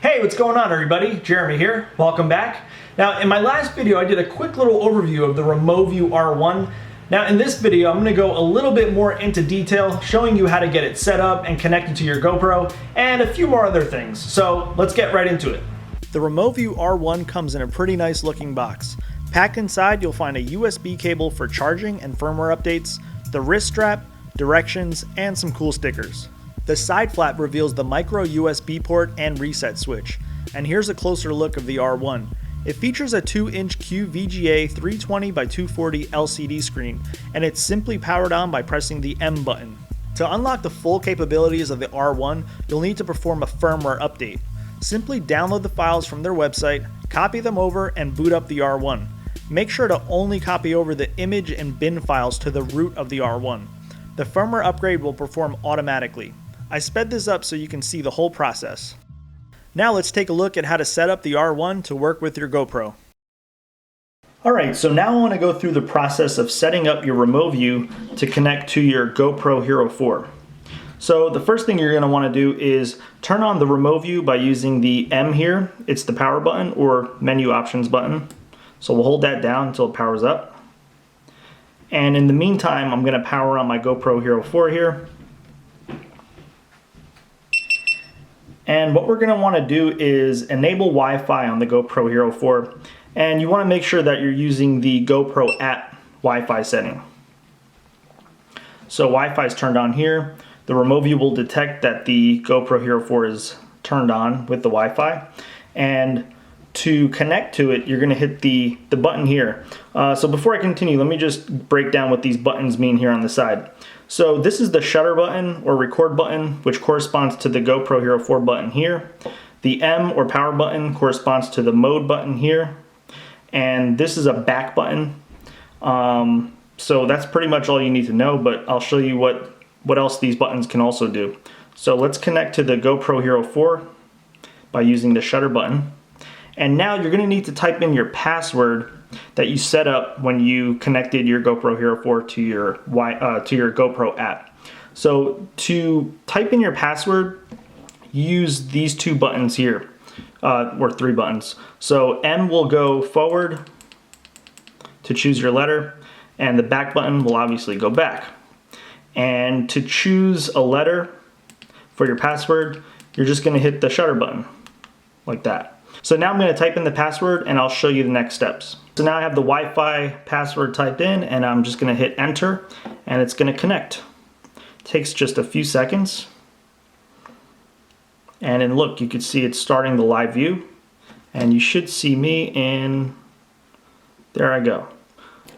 Hey, what's going on everybody? Jeremy here. Welcome back. Now in my last video I did a quick little overview of the REMOVU R1. Now in this video I'm going to go a little bit more into detail, showing you how to get it set up and connected to your GoPro and a few more other things. So let's get right into it. The REMOVU R1 comes in a pretty nice looking box. Packed inside you'll find a USB cable for charging and firmware updates, the wrist strap, directions, and some cool stickers. The side flap reveals the micro USB port and reset switch. And here's a closer look of the R1. It features a 2-inch QVGA 320 by 240 LCD screen, and it's simply powered on by pressing the M button. To unlock the full capabilities of the R1, you'll need to perform a firmware update. Simply download the files from their website, copy them over, and boot up the R1. Make sure to only copy over the image and bin files to the root of the R1. The firmware upgrade will perform automatically. I sped this up so you can see the whole process. Now let's take a look at how to set up the R1 to work with your GoPro. Alright, so now I want to go through the process of setting up your REMOVU to connect to your GoPro Hero 4. So the first thing you're going to want to do is turn on the REMOVU by using the M here. It's the power button or menu options button. So we'll hold that down until it powers up. And in the meantime, I'm going to power on my GoPro Hero 4 here. And what we're going to want to do is enable Wi-Fi on the GoPro Hero 4, and you want to make sure that you're using the GoPro app Wi-Fi setting. So Wi-Fi is turned on here. The REMOVU will detect that the GoPro Hero 4 is turned on with the Wi-Fi, and to connect to it you're going to hit the button here. So before I continue, let me just break down what these buttons mean here on the side. So this is the shutter button or record button, which corresponds to the GoPro Hero 4 button here. The M or power button corresponds to the mode button here. And this is a back button. So that's pretty much all you need to know, but I'll show you what else these buttons can also do. So let's connect to the GoPro Hero 4 by using the shutter button. And now you're going to need to type in your password that you set up when you connected your GoPro Hero 4 to your GoPro app. So to type in your password, use these two buttons here, or three buttons. So M will go forward to choose your letter, and the back button will obviously go back. And to choose a letter for your password, you're just going to hit the shutter button like that. So now I'm going to type in the password and I'll show you the next steps. So now I have the Wi-Fi password typed in and I'm just going to hit enter and it's going to connect. It takes just a few seconds. And then look, you can see it's starting the live view and you should see me in, there I go.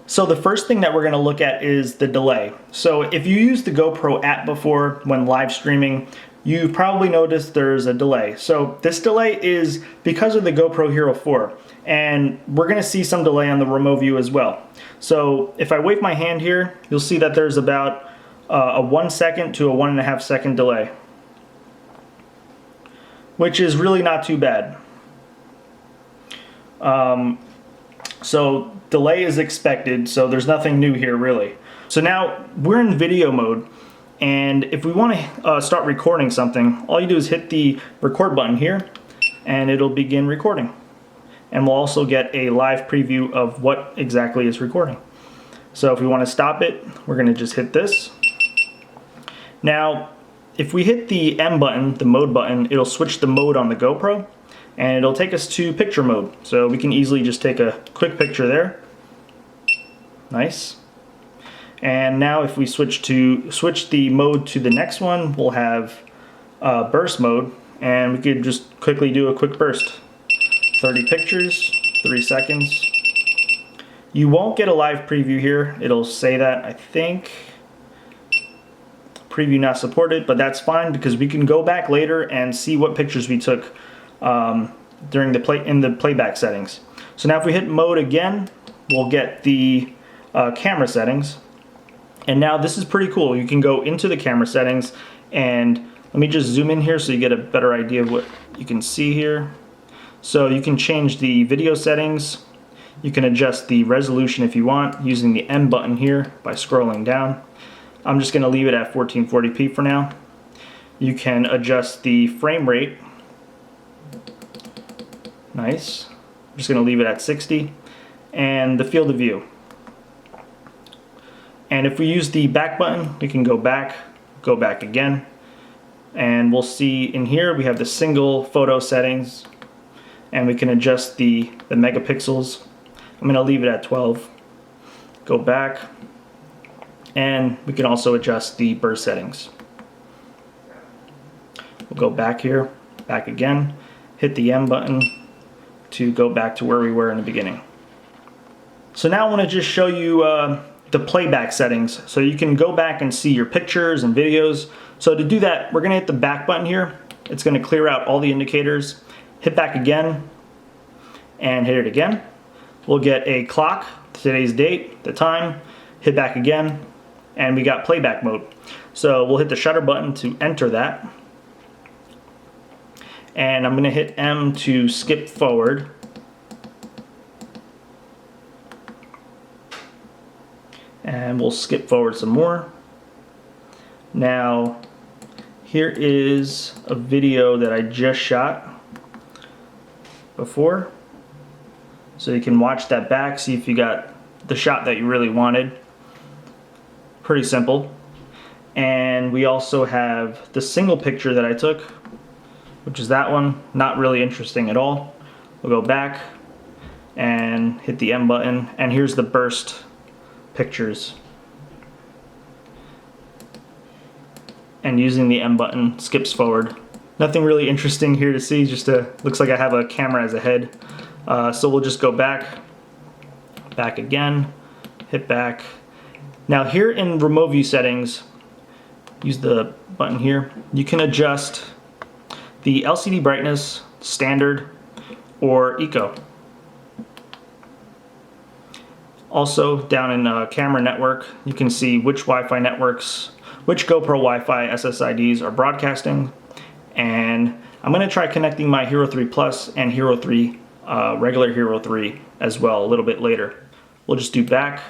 So the first thing that we're going to look at is the delay. So if you used the GoPro app before when live streaming, you've probably noticed there's a delay. So this delay is because of the GoPro Hero 4, and we're going to see some delay on the REMOVU as well. So if I wave my hand here, you'll see that there's about a 1 second to a 1.5 second delay, which is really not too bad. So delay is expected, so there's nothing new here really. So now we're in video mode. And if we want to start recording something, all you do is hit the record button here and it'll begin recording. And we'll also get a live preview of what exactly is recording. So if we want to stop it, we're going to just hit this. Now, if we hit the M button, the mode button, it'll switch the mode on the GoPro and it'll take us to picture mode. So we can easily just take a quick picture there. Nice. And now if we switch the mode to the next one, we'll have burst mode, and we could just quickly do a quick burst. 30 pictures, 3 seconds. You won't get a live preview here. It'll say that, I think. Preview not supported, but that's fine because we can go back later and see what pictures we took during in the playback settings. So now if we hit mode again, we'll get the camera settings. And now this is pretty cool. You can go into the camera settings and let me just zoom in here so you get a better idea of what you can see here. So you can change the video settings. You can adjust the resolution if you want using the M button here by scrolling down. I'm just going to leave it at 1440p for now. You can adjust the frame rate Nice. I'm just going to leave it at 60. And the field of view. And if we use the back button, we can go back again. And we'll see in here we have the single photo settings, and we can adjust the megapixels. I'm going to leave it at 12. Go back, and we can also adjust the burst settings. We'll go back here, back again, hit the M button to go back to where we were in the beginning. So now I want to just show you the playback settings, so you can go back and see your pictures and videos. So to do that, we're going to hit the back button here. It's going to clear out all the indicators. Hit back again and hit it again. We'll get a clock, today's date, the time. Hit back again, and we got playback mode. So we'll hit the shutter button to enter that. And I'm going to hit M to skip forward. And we'll skip forward some more. Now, here is a video that I just shot before. So you can watch that back, see if you got the shot that you really wanted. Pretty simple. And we also have the single picture that I took, which is that one. Not really interesting at all. We'll go back and hit the M button, and here's the burst pictures. And using the M button skips forward. Nothing really interesting here to see, just looks like I have a camera as a head. So we'll just go back again, hit back. Now here in REMOVU settings, use the button here, you can adjust the LCD brightness, standard, or eco. Also, down in camera network, you can see which Wi-Fi networks, which GoPro Wi-Fi SSIDs are broadcasting. And I'm going to try connecting my Hero 3 Plus and Hero 3, regular Hero 3 as well a little bit later. We'll just do back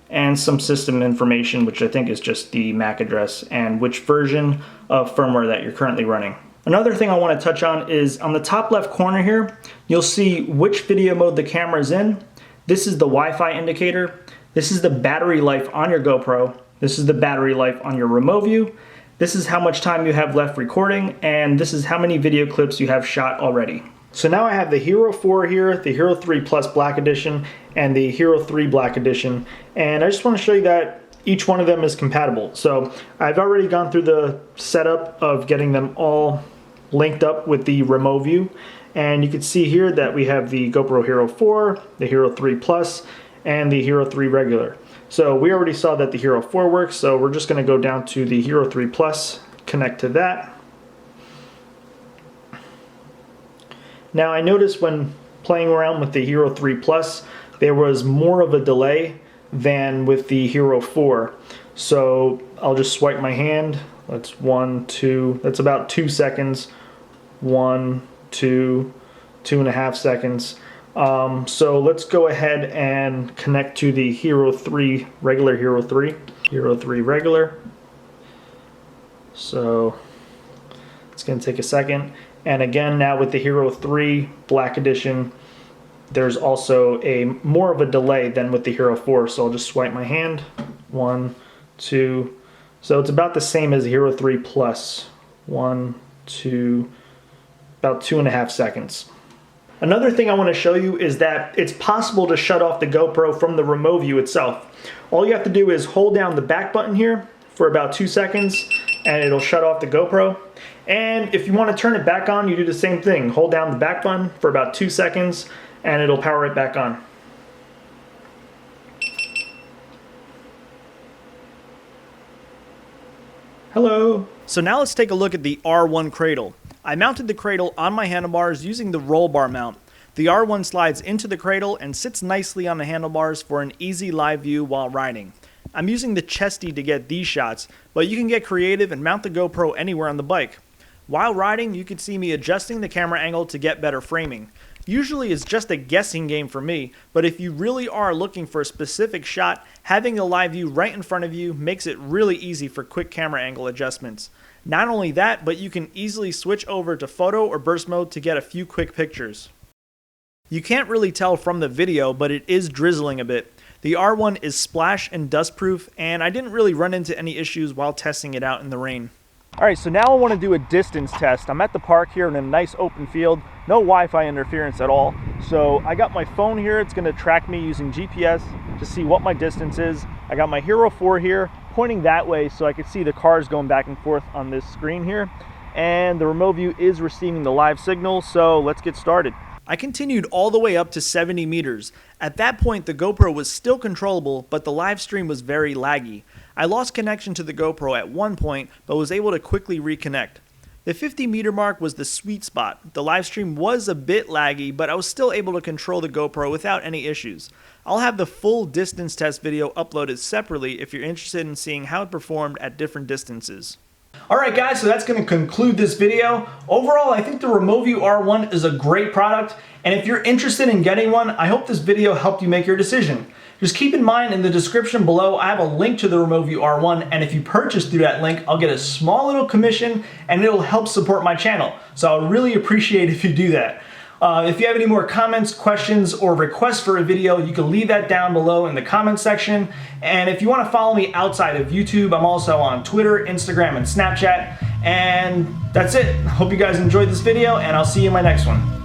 and some system information, which I think is just the MAC address and which version of firmware that you're currently running. Another thing I want to touch on is on the top left corner here, you'll see which video mode the camera is in. This is the Wi-Fi indicator. This is the battery life on your GoPro. This is the battery life on your REMOVU. This is how much time you have left recording, and this is how many video clips you have shot already. So now I have the Hero 4 here, the Hero 3 Plus Black Edition, and the Hero 3 Black Edition. And I just want to show you that each one of them is compatible. So I've already gone through the setup of getting them all linked up with the REMOVU. And you can see here that we have the GoPro Hero 4, the Hero 3 Plus, and the Hero 3 regular. So we already saw that the Hero 4 works, so we're just going to go down to the Hero 3 Plus, connect to that. Now I noticed when playing around with the Hero 3 Plus, there was more of a delay than with the Hero 4. So I'll just swipe my hand. That's 1, 2, that's about 2 seconds. 1, 2, 2.5 seconds. So let's go ahead and connect to the Hero 3, regular Hero 3. Hero 3 regular. So it's going to take a second. And again, now with the Hero 3 Black Edition, there's also more of a delay than with the Hero 4. So I'll just swipe my hand. 1, 2. So it's about the same as the Hero 3 Plus. 1, 2, about 2.5 seconds. Another thing I want to show you is that it's possible to shut off the GoPro from the REMOVU itself. All you have to do is hold down the back button here for about 2 seconds and it'll shut off the GoPro. And if you want to turn it back on, you do the same thing. Hold down the back button for about 2 seconds and it'll power it back on. Hello. So now let's take a look at the R1 Cradle. I mounted the cradle on my handlebars using the roll bar mount. The R1 slides into the cradle and sits nicely on the handlebars for an easy live view while riding. I'm using the chesty to get these shots, but you can get creative and mount the GoPro anywhere on the bike. While riding, you can see me adjusting the camera angle to get better framing. Usually it's just a guessing game for me, but if you really are looking for a specific shot, having a live view right in front of you makes it really easy for quick camera angle adjustments. Not only that, but you can easily switch over to photo or burst mode to get a few quick pictures. You can't really tell from the video, but it is drizzling a bit. The R1 is splash and dust proof, and I didn't really run into any issues while testing it out in the rain. Alright, so now I want to do a distance test. I'm at the park here in a nice open field, no Wi-Fi interference at all. So I got my phone here, it's going to track me using GPS to see what my distance is. I got my Hero 4 here, pointing that way so I can see the cars going back and forth on this screen here. And the REMOVU is receiving the live signal, so let's get started. I continued all the way up to 70 meters. At that point, the GoPro was still controllable, but the live stream was very laggy. I lost connection to the GoPro at one point, but was able to quickly reconnect. The 50 meter mark was the sweet spot. The live stream was a bit laggy, but I was still able to control the GoPro without any issues. I'll have the full distance test video uploaded separately if you're interested in seeing how it performed at different distances. Alright guys, so that's going to conclude this video. Overall, I think the REMOVU R1 is a great product, and if you're interested in getting one, I hope this video helped you make your decision. Just keep in mind, in the description below, I have a link to the REMOVU R1, and if you purchase through that link, I'll get a small little commission, and it'll help support my channel. So I'd really appreciate if you do that. If you have any more comments, questions, or requests for a video, you can leave that down below in the comments section. And if you want to follow me outside of YouTube, I'm also on Twitter, Instagram, and Snapchat. And that's it. Hope you guys enjoyed this video, and I'll see you in my next one.